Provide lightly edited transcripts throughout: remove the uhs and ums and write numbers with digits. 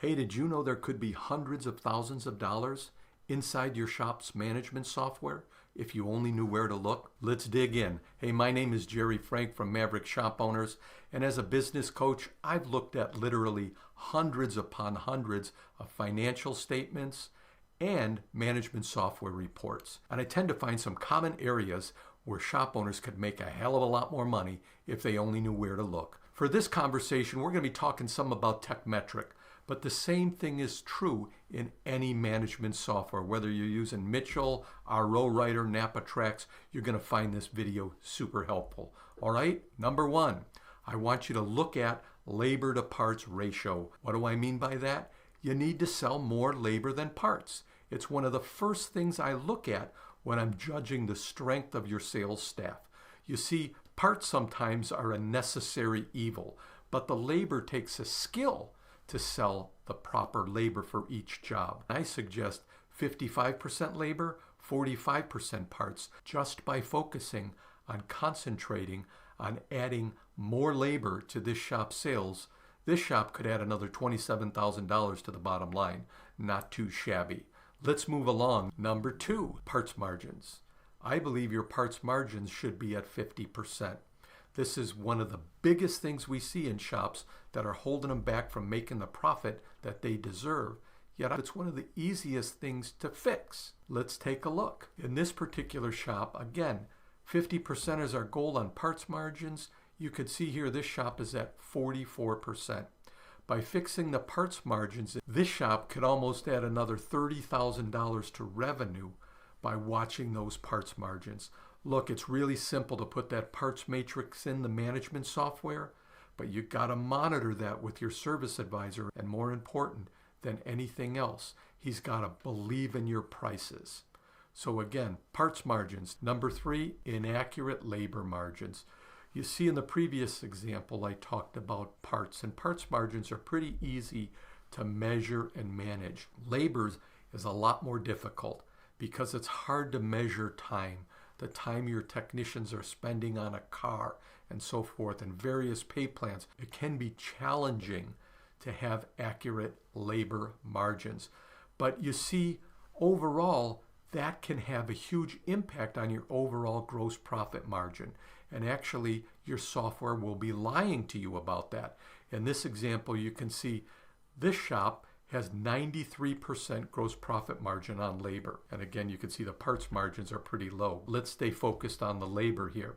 Hey, did you know there could be hundreds of thousands of dollars inside your shop's management software if you only knew where to look? Let's dig in. Hey, my name is Gerry Frank from Maverick Shop Owners, and as a business coach, I've looked at literally hundreds upon hundreds of financial statements and management software reports. And I tend to find some common areas where shop owners could make a hell of a lot more money if they only knew where to look. For this conversation, we're going to be talking some about TechMetric, but the same thing is true in any management software. Whether you're using Mitchell, RO Writer, NapaTrax, you're going to find this video super helpful. All right, number one, I want you to look at labor to parts ratio. What do I mean by that? You need to sell more labor than parts. It's one of the first things I look at when I'm judging the strength of your sales staff. You see, parts sometimes are a necessary evil, but the labor takes a skill to sell the proper labor for each job. I suggest 55% labor, 45% parts, just by focusing on concentrating on adding more labor to this shop's sales. This shop could add another $27,000 to the bottom line. Not too shabby. Let's move along. Number two, parts margins. I believe your parts margins should be at 50%. This is one of the biggest things we see in shops that are holding them back from making the profit that they deserve. Yet it's one of the easiest things to fix. Let's take a look. In this particular shop, again, 50% is our goal on parts margins. You could see here this shop is at 44%. By fixing the parts margins, this shop could almost add another $30,000 to revenue by watching those parts margins. Look, it's really simple to put that parts matrix in the management software, but you got to monitor that with your service advisor, and more important than anything else, he's got to believe in your prices. So again, parts margins. Number three, inaccurate labor margins. You see in the previous example, I talked about parts, and parts margins are pretty easy to measure and manage. Labor is a lot more difficult because it's hard to measure time. The time your technicians are spending on a car and so forth, and various pay plans. It can be challenging to have accurate labor margins. But you see, overall, that can have a huge impact on your overall gross profit margin. And actually, your software will be lying to you about that. In this example, you can see this shop has 93% gross profit margin on labor. And again, you can see the parts margins are pretty low. Let's stay focused on the labor here.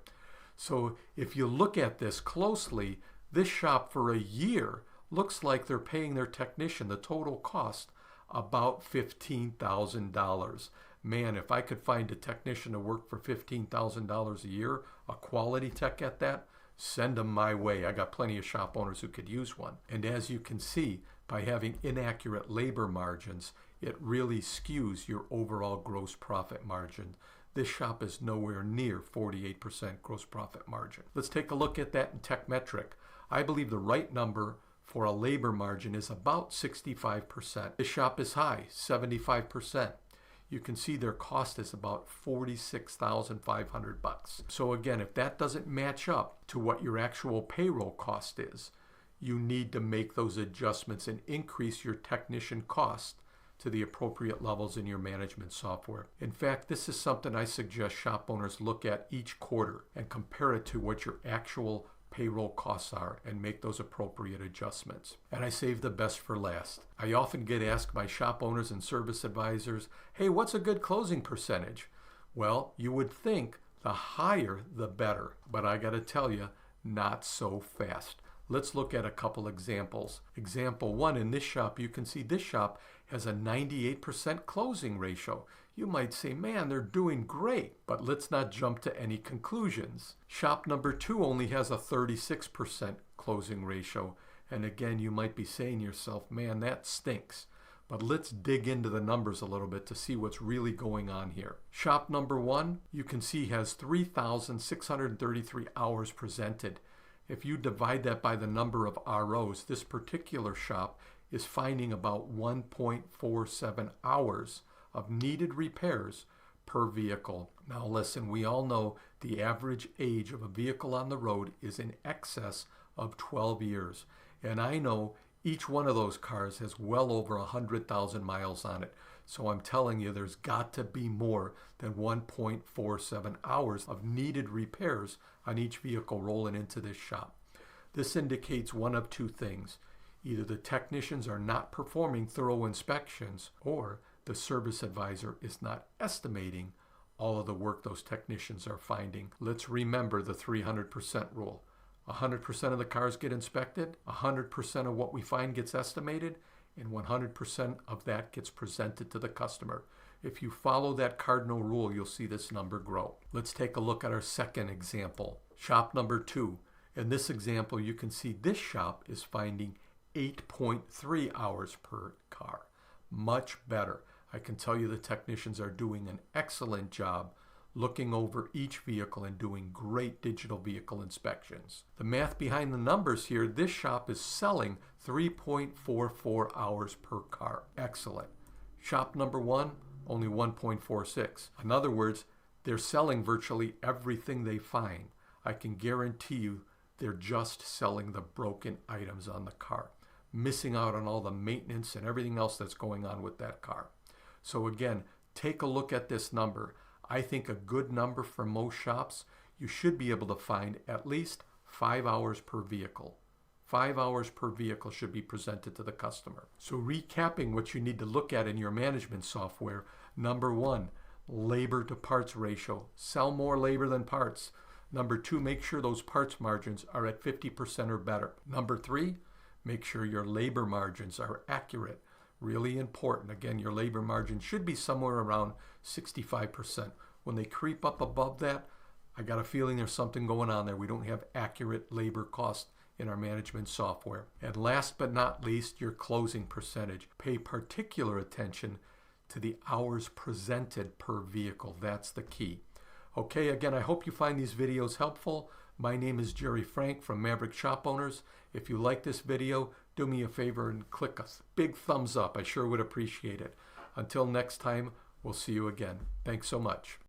So if you look at this closely, this shop for a year looks like they're paying their technician the total cost about $15,000. Man, if I could find a technician to work for $15,000 a year, a quality tech at that, send them my way. I got plenty of shop owners who could use one. And as you can see, by having inaccurate labor margins, it really skews your overall gross profit margin. This shop is nowhere near 48% gross profit margin. Let's take a look at that in TechMetric. I believe the right number for a labor margin is about 65%. This shop is high, 75%. You can see their cost is about $46,500. So again, if that doesn't match up to what your actual payroll cost is, you need to make those adjustments and increase your technician cost to the appropriate levels in your management software. In fact, this is something I suggest shop owners look at each quarter and compare it to what your actual payroll costs are and make those appropriate adjustments. And I save the best for last. I often get asked by shop owners and service advisors, hey, what's a good closing percentage? Well, you would think the higher the better, but I got to tell you, not so fast. Let's look at a couple examples. Example one, in this shop, you can see this shop has a 98% closing ratio. You might say, man, they're doing great, but let's not jump to any conclusions. Shop number two only has a 36% closing ratio. And again, you might be saying to yourself, man, that stinks. But let's dig into the numbers a little bit to see what's really going on here. Shop number one, you can see has 3,633 hours presented. If you divide that by the number of ROs, this particular shop is finding about 1.47 hours of needed repairs per vehicle. Now listen, we all know the average age of a vehicle on the road is in excess of 12 years. And I know Each one of those cars has well over 100,000 miles on it. So I'm telling you, there's got to be more than 1.47 hours of needed repairs on each vehicle rolling into this shop. This indicates one of two things. Either the technicians are not performing thorough inspections, or the service advisor is not estimating all of the work those technicians are finding. Let's remember the 300% rule. 100% of the cars get inspected, 100% of what we find gets estimated, and 100% of that gets presented to the customer. If you follow that cardinal rule, you'll see this number grow. Let's take a look at our second example. Shop number 2. In this example, you can see this shop is finding 8.3 hours per car. Much better. I can tell you the technicians are doing an excellent job looking over each vehicle and doing great digital vehicle inspections. The math behind the numbers here, this shop is selling 3.44 hours per car. Excellent. Shop number 1, only 1.46. In other words, they're selling virtually everything they find. I can guarantee you they're just selling the broken items on the car, missing out on all the maintenance and everything else that's going on with that car. So again, take a look at this number. I think a good number for most shops, you should be able to find at least 5 hours per vehicle. 5 hours per vehicle should be presented to the customer. So recapping what you need to look at in your management software, number 1, labor to parts ratio. Sell more labor than parts. Number 2, make sure those parts margins are at 50% or better. Number 3, make sure your labor margins are accurate. Really important. Again, your labor margin should be somewhere around 65%. When they creep up above that, I got a feeling there's something going on there. We don't have accurate labor costs in our management software. And last but not least, your closing percentage. Pay particular attention to the hours presented per vehicle. That's the key. Okay, again, I hope you find these videos helpful. My name is Gerry Frank from Maverick Shop Owners. If you like this video, do me a favor and click a big thumbs up. I sure would appreciate it. Until next time, we'll see you again. Thanks so much.